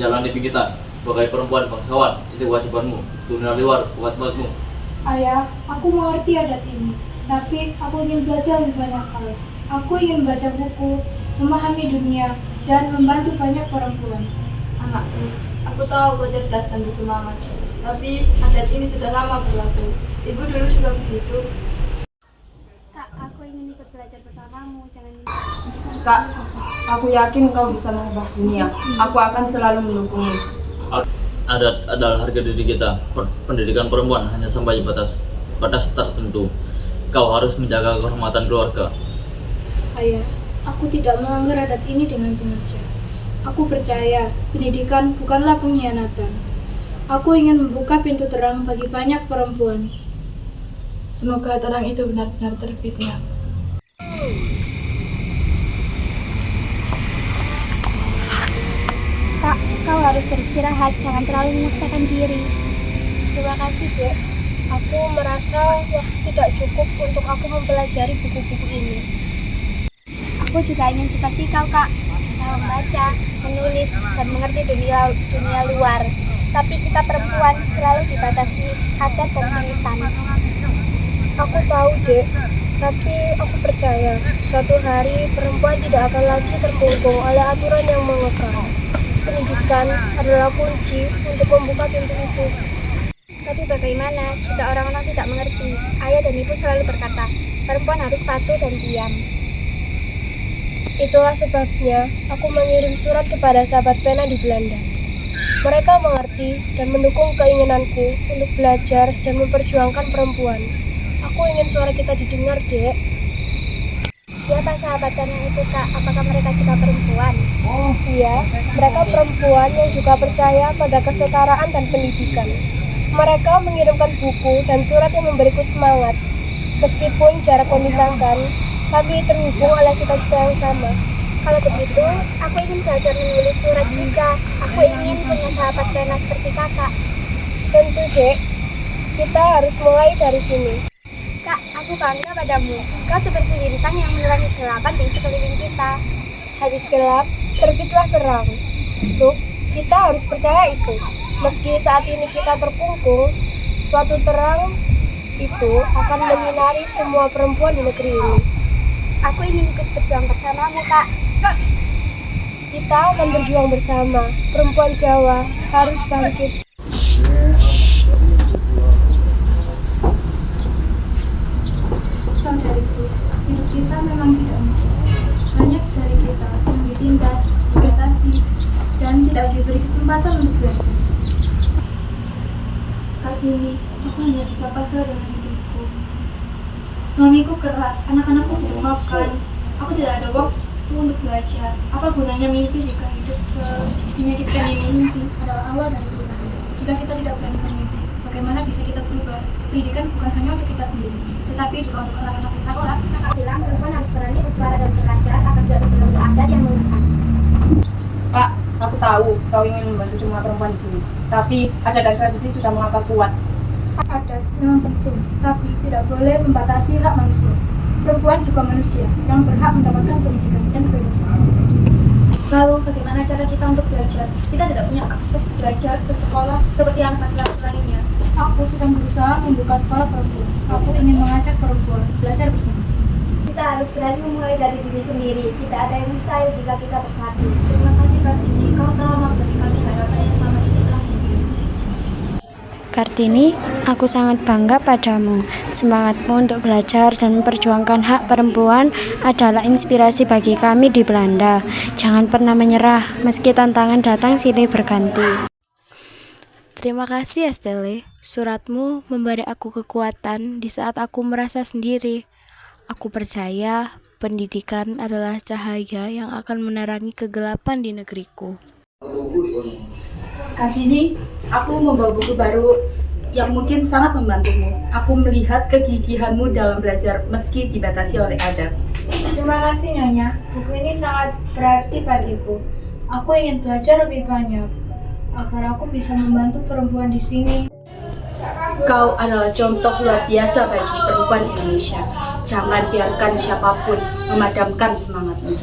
menjalani pikitan. Sebagai perempuan bangsawan, itu kewajibanmu. Dunia luar buat buatmu. Ayah, aku mengerti adat ini, tapi aku ingin belajar lebih banyak hal. Aku ingin baca buku, memahami dunia, dan membantu banyak perempuan. Anakku, aku tahu kau cerdas dan bersemangat, tapi adat ini sudah lama berlaku. Ibu dulu juga begitu. Kak, aku ingin ikut belajar bersamamu. Jangan Kak, aku yakin kau bisa mengubah dunia. Aku akan selalu mendukungmu. Adat adalah harga diri kita. Pendidikan perempuan hanya sampai batas tertentu. Kau harus menjaga kehormatan keluarga. Ayah, aku tidak melanggar adat ini dengan sengaja. Aku percaya pendidikan bukanlah pengkhianatan. Aku ingin membuka pintu terang bagi banyak perempuan. Semoga terang itu benar-benar terbit, Nak. Kak, kau harus beristirahat, jangan terlalu memaksakan diri. Terima kasih, Dek. Aku merasa waktu tidak cukup untuk aku mempelajari buku-buku ini. Aku juga ingin seperti kau, Kak, bisa membaca, menulis, dan mengerti dunia luar. Tapi kita perempuan selalu dibatasi adat dan penitan. Aku tahu, Dek, tapi aku percaya suatu hari perempuan tidak akan lagi terkungkung oleh aturan yang mengekang. Pendidikan adalah kunci untuk membuka pintu itu. Tapi bagaimana jika orang-orang tidak mengerti? Ayah dan ibu selalu berkata, perempuan harus patuh dan diam. Itulah sebabnya aku mengirim surat kepada sahabat pena di Belanda. Mereka mengerti dan mendukung keinginanku untuk belajar dan memperjuangkan perempuan. Aku ingin suara kita didengar, Dek. Siapa sahabat pena itu, Kak? Apakah mereka juga perempuan? Iya, mereka perempuan yang juga percaya pada kesetaraan dan pendidikan. Mereka mengirimkan buku dan surat yang memberiku semangat. Meskipun jarak memisahkan, kami terhubung oleh cita-cita yang sama. Kalau begitu, aku ingin belajar menulis surat juga. Aku ingin punya sahabat pena seperti kakak. Tentu, Dek. Kita harus mulai dari sini. Kak, aku bangga padamu. Kau seperti bintang yang menerangi kegelapan di sekeliling kita. Habis gelap, terbitlah terang. Loh, kita harus percaya itu. Meski saat ini kita terkungkung, suatu terang itu akan menyinari semua perempuan di negeri ini. Aku ingin ikut berjuang bersamamu, Kak. Kita akan berjuang bersama. Perempuan Jawa harus bangkit. Saudariku, hidup kita memang tidak mudah. Banyak dari kita yang ditindas, dibatasi, dan tidak diberi kesempatan untuk belajar. Saat ini, aku hanya bisa pasrah dengan hidupku. Suamiku keras, anak-anakku tidak makan. Aku tidak ada waktu untuk belajar. Apa gunanya mimpi jika hidup menyakitkan ini? Mimpi adalah awal dari kita. Jika kita tidak berani bermimpi, bagaimana bisa kita berubah? Pendidikan bukan hanya untuk kita sendiri, tetapi juga untuk anak-anak kita. Kakak bilang perempuan harus berani bersuara dan belajar agar tidak terjadi adat yang mengekang. Kak, aku tahu kau ingin membantu semua perempuan di sini. Tapi adat dan tradisi sudah mengakar kuat. Adat memang penting, tapi tidak boleh membatasi hak manusia. Perempuan juga manusia yang berhak mendapatkan pendidikan dan kebebasan. Lalu bagaimana cara kita untuk belajar? Kita tidak punya akses belajar ke sekolah seperti anak laki-laki lainnya. Aku sedang berusaha membuka sekolah perempuan. Aku ingin mengajak perempuan belajar bersama. Kita harus berani memulai dari diri sendiri. Tidak ada yang mustahil jika kita bersatu. Terima kasih, Kartini. Kau telah memberi kami harapan yang selama ini telah hidup. Kartini, aku sangat bangga padamu. Semangatmu untuk belajar dan memperjuangkan hak perempuan adalah inspirasi bagi kami di Belanda. Jangan pernah menyerah, meski tantangan datang silih berganti. Terima kasih Estelle, suratmu memberi aku kekuatan di saat aku merasa sendiri. Aku percaya pendidikan adalah cahaya yang akan menerangi kegelapan di negeriku. Kartini, aku membawa buku baru yang mungkin sangat membantumu. Aku melihat kegigihanmu dalam belajar meski dibatasi oleh adat. Terima kasih Nyonya, buku ini sangat berarti bagiku. Aku ingin belajar lebih banyak agar aku bisa membantu perempuan di sini. Kau adalah contoh luar biasa bagi perempuan Indonesia. jangan biarkan siapapun memadamkan semangatmu.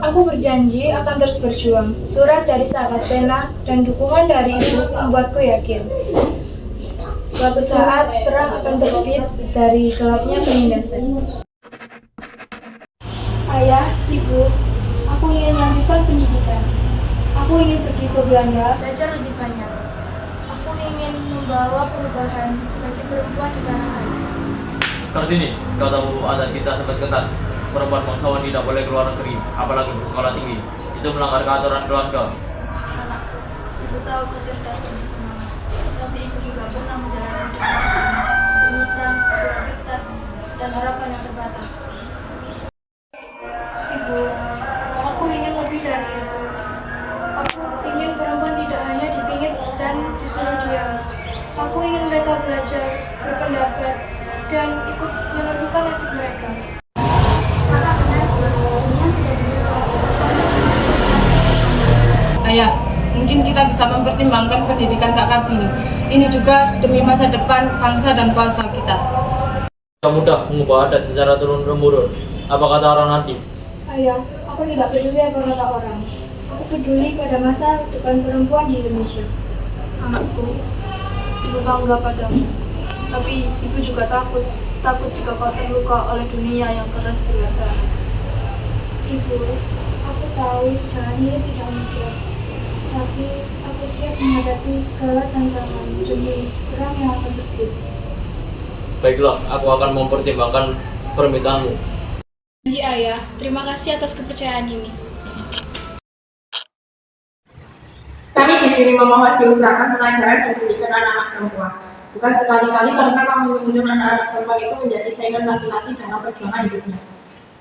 Aku berjanji akan terus berjuang. Surat dari sahabat Pena dan dukungan dari ibu membuatku yakin. Suatu saat terang akan terbit dari gelapnya penindasan. Ayah, ibu, aku ingin melanjutkan pendidikan. Aku ingin pergi ke Belanda, belajar lebih banyak. Aku ingin membawa perubahan bagi perempuan di tanah air. Kartini, kau tahu adat kita sangat ketat. Perempuan bangsawan tidak boleh keluar negeri, apalagi bersekolah tinggi. Itu melanggar keaturan keluarga. Anak, ibu tahu kecerdasan dan semangat, tapi ibu juga pernah menjalani pendidikan, aturan ketat, dan harapan yang terbatas. Ibu, aku ingin lebih dari itu. Aku ingin perempuan tidak hanya dipingit dan disuruh diam. Aku ingin mereka belajar, berpendapat, dan ikut menentukan nasib mereka. Ayah, mungkin kita bisa mempertimbangkan pendidikan Kak Kartini. Ini juga demi masa depan bangsa dan keluarga kita. Tak mudah mengubah adat secara turun-temurun. Apa kata orang nanti? Ayah, aku tidak peduli apa kata orang. Aku peduli pada masa depan perempuan di Indonesia. Anakku, ibu bangga padamu. Tapi ibu juga takut jika kau terluka oleh dunia yang keras di luar sana. Ibu, aku tahu jalan ini tidak mudah. Tapi aku siap menghadapi segala tantangan demi perang yang akan terbit. Baiklah, aku akan mempertimbangkan permintaanmu. Janji ayah, terima kasih atas kepercayaan ini. Kami di sini memohon diusahakan pengajaran dan pendidikan anak-anak perempuan. Bukan sekali-kali karena kami menginginkan anak-anak perempuan itu menjadi saingan laki-laki dalam perjuangan hidupnya.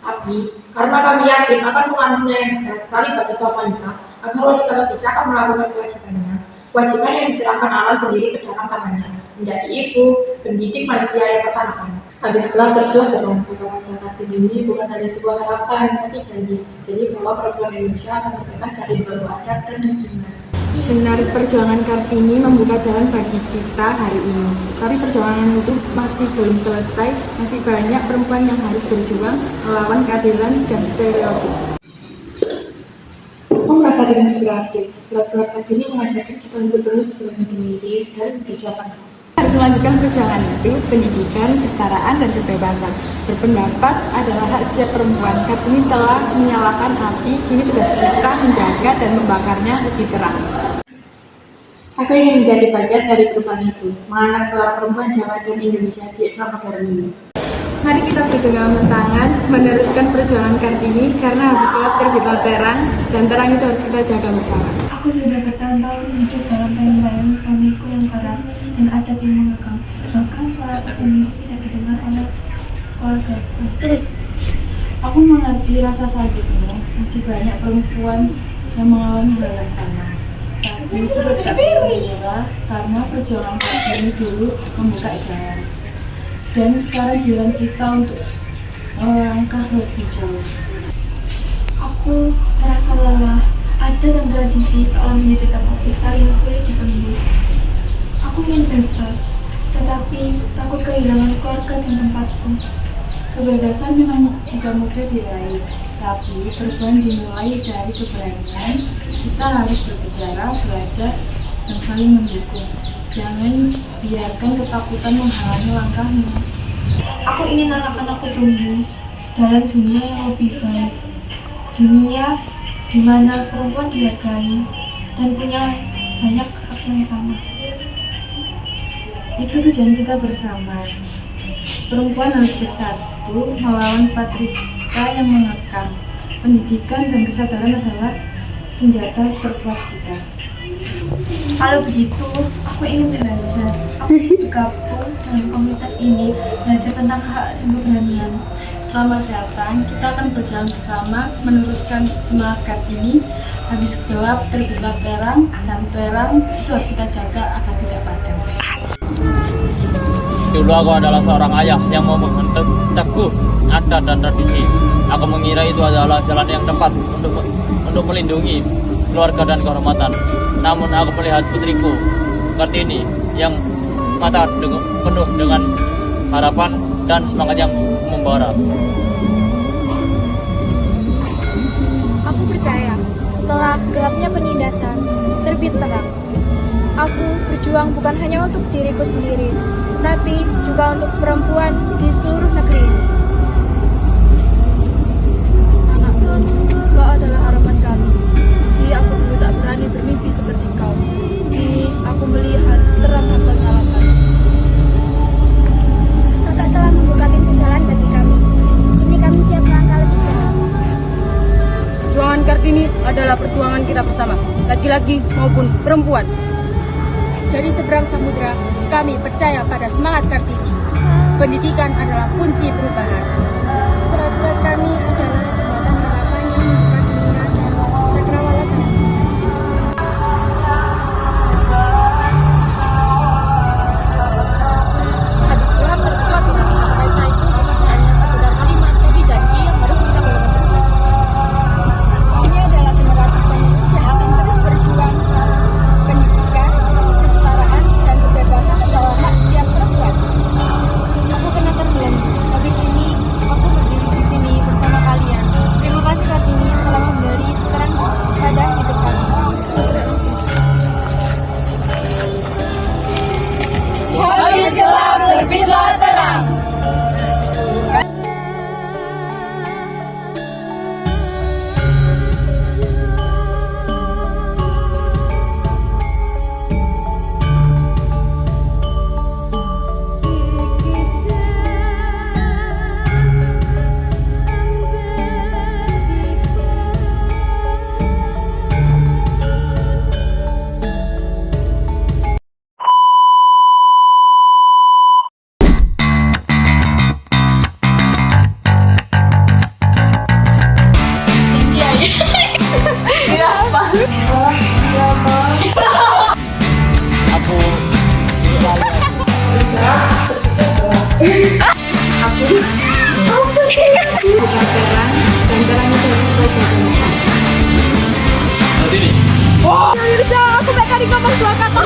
Tapi, karena kami yakin akan pengaruhnya yang besar sekali bagi kaum wanita, agar wanita lebih cakap melakukan kewajibannya. Kewajiban yang diserahkan alam sendiri ke dalam tangannya. Menjadi ibu, pendidik manusia yang pertama-tama. Habis kelak terjelah terang, kata-kata Kartini ini bukan hanya sebuah harapan, tapi janji. Jadi bahwa perempuan Indonesia akan terbebas dari berbagai adat dan diskriminasi. Benar, perjuangan Kartini membuka jalan bagi kita hari ini. Tapi perjuangan itu masih belum selesai, masih banyak perempuan yang harus berjuang melawan keadilan dan stereotip. Aku merasa terinspirasi. Surat-surat Kartini mengajarkan kita untuk terus melindungi diri dan berjuang. Harus melanjutkan perjuangan itu, pendidikan, kesetaraan, dan kebebasan. Berpendapat adalah hak setiap perempuan. Kartini telah menyalakan api, kini tugas kita menjaga dan membakarnya lebih terang. Aku ingin menjadi bagian dari perubahan itu, mengangkat suara perempuan Jawa dan Indonesia di era modern ini. Mari kita bergandengan tangan, meneruskan perjuangan Kartini, karena habis gelap terbitlah terang, dan terang itu harus kita jaga bersama. Aku sudah bertahun-tahun hidup dalam bayang-bayang suamiku yang keras dan adat yang mengekang. Bahkan suara sendiri tidak didengar oleh keluargaku. Aku mengerti rasa sakitmu, masih banyak perempuan yang mengalami hal yang sama. Tapi kita tidak perlu menyerah, karena perjuangan Kartini dulu membuka jalan. Dan sekarang giliran kita untuk melangkah lebih jauh. Aku merasa lelah. Adat dan tradisi seolah menjadi tempat besar yang sulit ditembus. Aku ingin bebas, tetapi takut kehilangan keluarga dan tempatku. Kebebasan memang tidak mudah diraih, tapi perubahan dimulai dari keberanian. Kita harus berbicara, belajar, dan saling mendukung. Jangan biarkan ketakutan menghalangi langkahmu. Aku ingin anak-anakku tumbuh dalam dunia yang lebih baik. Dunia di mana perempuan dihargai dan punya banyak hak yang sama. Itu tujuan kita bersama. Perempuan harus bersatu melawan patriarka yang mengekang. Pendidikan dan kesadaran adalah senjata terkuat kita. Kalau begitu, aku ingin belajar. Aku bergabung dalam komunitas ini, belajar tentang hak dan keberanian. Selamat datang, kita akan berjalan bersama meneruskan semangat Kartini. Habis gelap terbitlah terang, dan terang itu harus kita jaga agar tidak padam. Dulu aku adalah seorang ayah yang memegang teguh adat dan tradisi. Aku mengira itu adalah jalan yang tepat untuk melindungi keluarga dan kehormatan. Namun aku melihat putriku Kartini yang mata penuh dengan harapan, dan semangat yang membara. Aku percaya, setelah gelapnya penindasan, terbit terang. Aku berjuang bukan hanya untuk diriku sendiri, tapi juga untuk perempuan di seluruh negeri ini. Anakku, kau adalah harapan kami. Meski aku dulu tak berani bermimpi seperti kau, kini aku melihat terang yang kau nyalakan. Kakak telah membuka pintu jalan bagi kami. Kini kami siap melangkah lebih jauh. Perjuangan Kartini adalah perjuangan kita bersama, laki-laki maupun perempuan. Dari seberang samudera, kami percaya pada semangat Kartini. Pendidikan adalah kunci perubahan. Surat-surat kami adalah jembatan harapan yang membuka dunia dan cakrawala baru. Habislah peraturan Jakarta itu bukan hanya sekedar kalimat, tapi janji yang harus kita penuhi. Kami adalah generasi penerus yang akan terus berjuang pendidikan, kesetaraan, dan kebebasan adalah hak setiap perempuan. Aku pernah terbelenggu, tapi kini aku berdiri di sini bersama kalian. Terima kasih Kartini telah memberi terang pada hidup kami. Habis gelap, terbitlah terang. Aku Aku bakal ngomong dua kata.